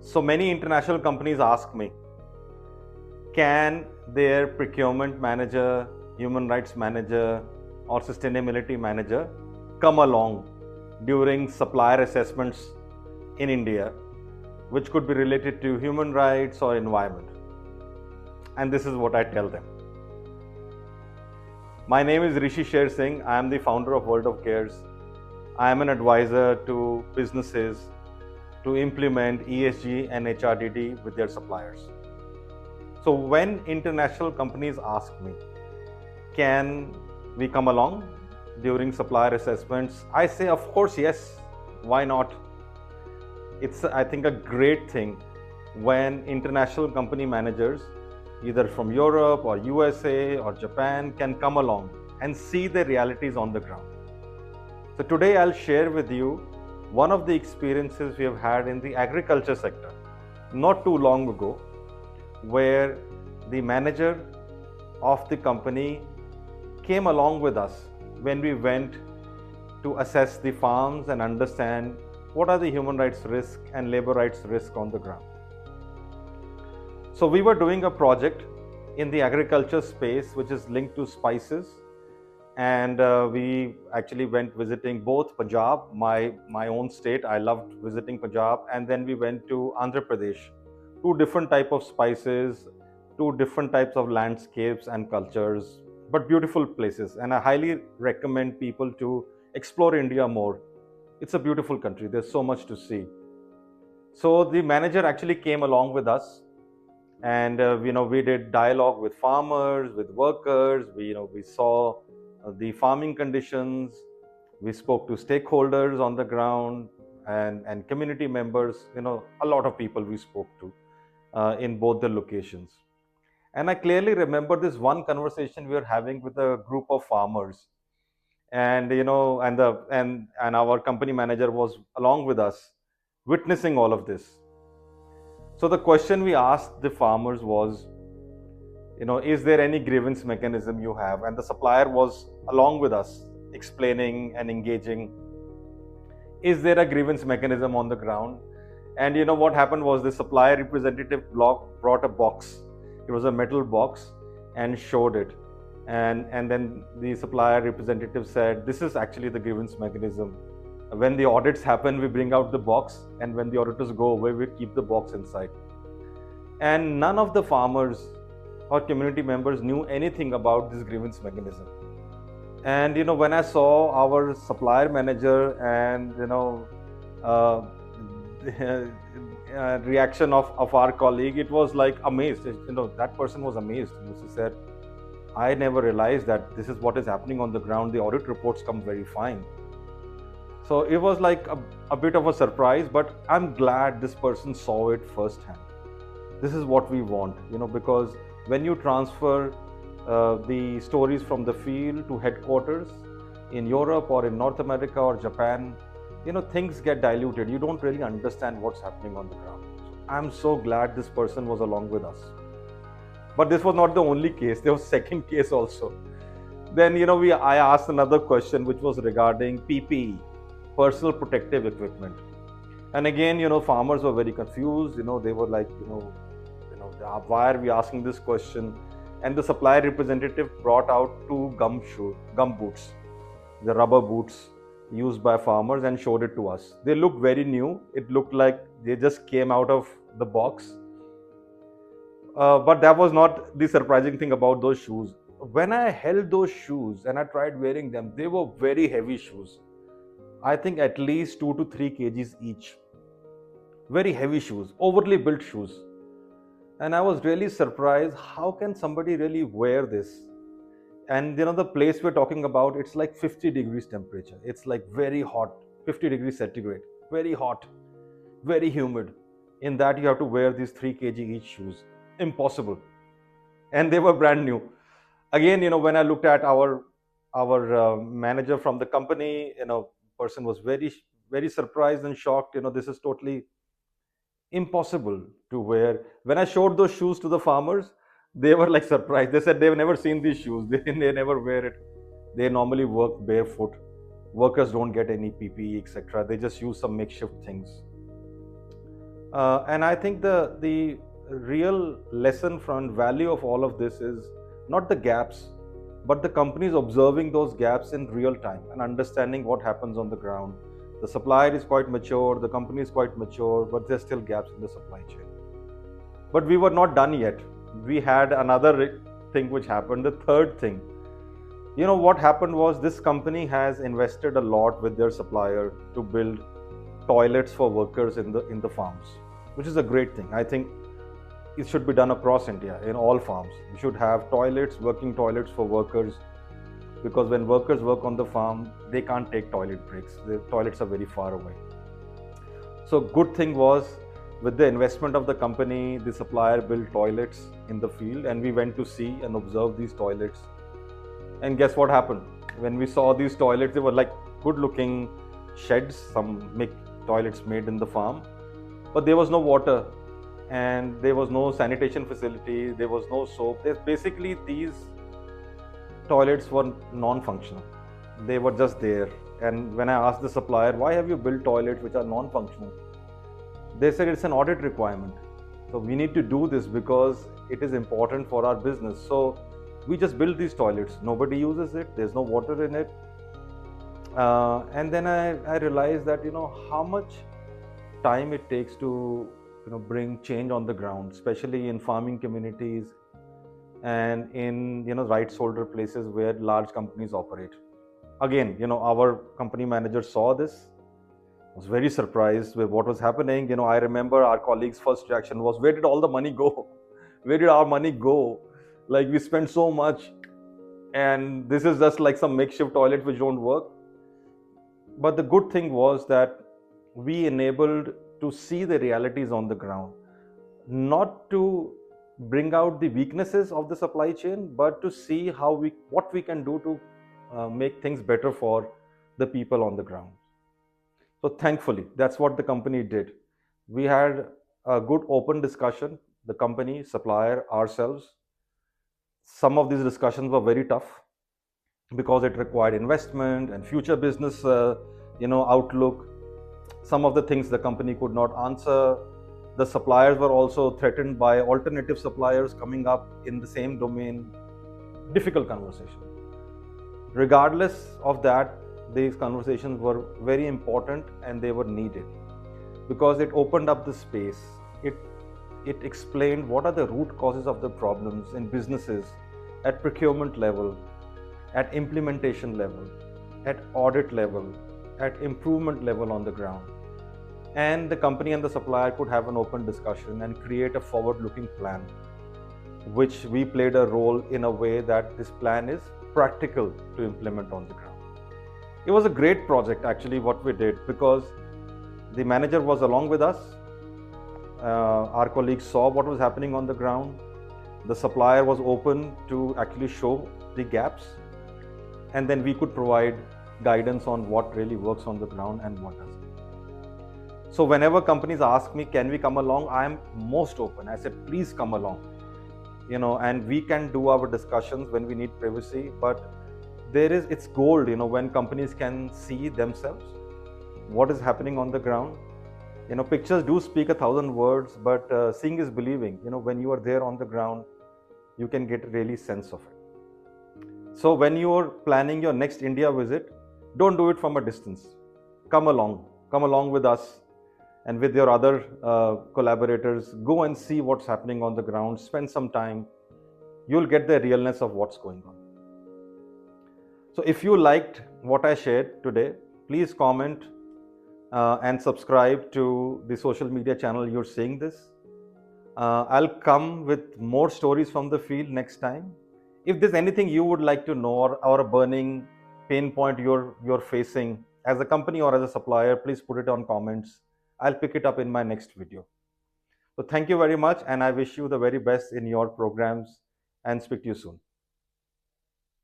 So many international companies ask me, can their procurement manager, human rights manager, or sustainability manager come along during supplier assessments in India, which could be related to human rights or environment? And this is what I tell them. My name is Rishi Sher Singh. I am the founder of World of Cares. I am an advisor to businesses to implement ESG and HRDD with their suppliers. So when international companies ask me, can we come along during supplier assessments? I say, of course, yes. Why not? It's, I think, a great thing when international company managers, either from Europe or USA or Japan, can come along and see the realities on the ground. So today I'll share with you one of the experiences we have had in the agriculture sector not too long ago, where the manager of the company came along with us when we went to assess the farms and understand what are the human rights risks and labor rights risks on the ground. So we were doing a project in the agriculture space which is linked to spices, and we actually went visiting both Punjab, my own state. I loved visiting Punjab, and then we went to Andhra Pradesh. Two different types of spices, two different types of landscapes and cultures, but beautiful places. And I highly recommend people to explore India more. It's a beautiful country. There's so much to see. So the manager actually came along with us, and we did dialogue with farmers, with workers. We saw the farming conditions. We spoke to stakeholders on the ground and community members. A lot of people we spoke to in both the locations. And I clearly remember this one conversation we were having with a group of farmers, and our company manager was along with us, witnessing all of this. So the question we asked the farmers was, is there any grievance mechanism you have? And the supplier was along with us, explaining and engaging. Is there a grievance mechanism on the ground? And what happened was the supplier representative brought a box. It was a metal box and showed it. And then the supplier representative said, this is actually the grievance mechanism. When the audits happen, we bring out the box, and when the auditors go away, we keep the box inside. And none of the farmers or community members knew anything about this grievance mechanism. And when I saw our supplier manager and reaction of our colleague, it was like amazed. That person was amazed. She said, I never realized that this is what is happening on the ground. The audit reports come very fine. So it was like a bit of a surprise, but I'm glad this person saw it firsthand. This is what we want, because when you transfer the stories from the field to headquarters in Europe or in North America or Japan, things get diluted. You don't really understand what's happening on the ground. I'm so glad this person was along with us. But this was not the only case. There was a second case also. Then, I asked another question which was regarding PPE, personal protective equipment. And again, farmers were very confused. They were like, why are we asking this question? And the supplier representative brought out two gum boots, the rubber boots used by farmers, and showed it to us. They looked very new. It looked like they just came out of the box. But that was not the surprising thing about those shoes. When I held those shoes and I tried wearing them, they were very heavy shoes. I think at least 2 to 3 kgs each. Very heavy shoes, overly built shoes. And I was really surprised, how can somebody really wear this? And the place we're talking about, it's like 50 degrees temperature. It's like very hot, 50 degrees centigrade, very hot, very humid. In that you have to wear these 3 kg each shoes. Impossible. And they were brand new. Again, when I looked at our manager from the company, person was very, very surprised and shocked. This is totally impossible to wear. When I showed those shoes to the farmers, they were like surprised. They said they've never seen these shoes. They never wear it. They normally work barefoot. Workers don't get any PPE, etc. They just use some makeshift things. And I think the real lesson from value of all of this is not the gaps, but the companies observing those gaps in real time and understanding what happens on the ground. The supplier is quite mature, the company is quite mature, but there's still gaps in the supply chain. But we were not done yet. We had another thing which happened. The third thing, what happened was this company has invested a lot with their supplier to build toilets for workers in the farms, which is a great thing. I think it should be done across India in all farms. You should have toilets, working toilets for workers, because when workers work on the farm, they can't take toilet breaks. The toilets are very far away. So good thing was, with the investment of the company, the supplier built toilets in the field, and we went to see and observe these toilets. And guess what happened? When we saw these toilets, they were like good looking sheds, some toilets made in the farm, but there was no water and there was no sanitation facility, there was no soap. Basically, these toilets were non-functional. They were just there. And when I asked the supplier, why have you built toilets which are non-functional? They said it's an audit requirement. So we need to do this because it is important for our business. So we just build these toilets. Nobody uses it. There's no water in it. And then I realized that, how much time it takes to, bring change on the ground, especially in farming communities and in, rights holder places where large companies operate. Again, our company manager saw this, was very surprised with what was happening. I remember our colleagues' first reaction was, where did all the money go? Where did our money go? Like, we spent so much and this is just like some makeshift toilet which don't work. But the good thing was that we enabled to see the realities on the ground, not to bring out the weaknesses of the supply chain, but to see what we can do to make things better for the people on the ground. So thankfully, that's what the company did. We had a good open discussion, the company, supplier, ourselves. Some of these discussions were very tough because it required investment and future business, outlook. Some of the things the company could not answer. The suppliers were also threatened by alternative suppliers coming up in the same domain. Difficult conversation. Regardless of that, these conversations were very important and they were needed because it opened up the space. It explained what are the root causes of the problems in businesses at procurement level, at implementation level, at audit level, at improvement level on the ground. And the company and the supplier could have an open discussion and create a forward-looking plan, which we played a role in a way that this plan is practical to implement on the ground. It was a great project actually what we did, because the manager was along with us. Our colleagues saw what was happening on the ground. The supplier was open to actually show the gaps, and then we could provide guidance on what really works on the ground and what doesn't. So whenever companies ask me, can we come along, I am most open. I said, please come along, and we can do our discussions when we need privacy, but it's gold, when companies can see themselves, what is happening on the ground. Pictures do speak 1,000 words, but seeing is believing. When you are there on the ground, you can get really sense of it. So when you're planning your next India visit, don't do it from a distance. Come along with us and with your other collaborators. Go and see what's happening on the ground. Spend some time. You'll get the realness of what's going on. So if you liked what I shared today, please comment and subscribe to the social media channel you're seeing this. I'll come with more stories from the field next time. If there's anything you would like to know, or a burning pain point you're facing as a company or as a supplier, please put it on comments. I'll pick it up in my next video. So thank you very much, and I wish you the very best in your programs, and speak to you soon.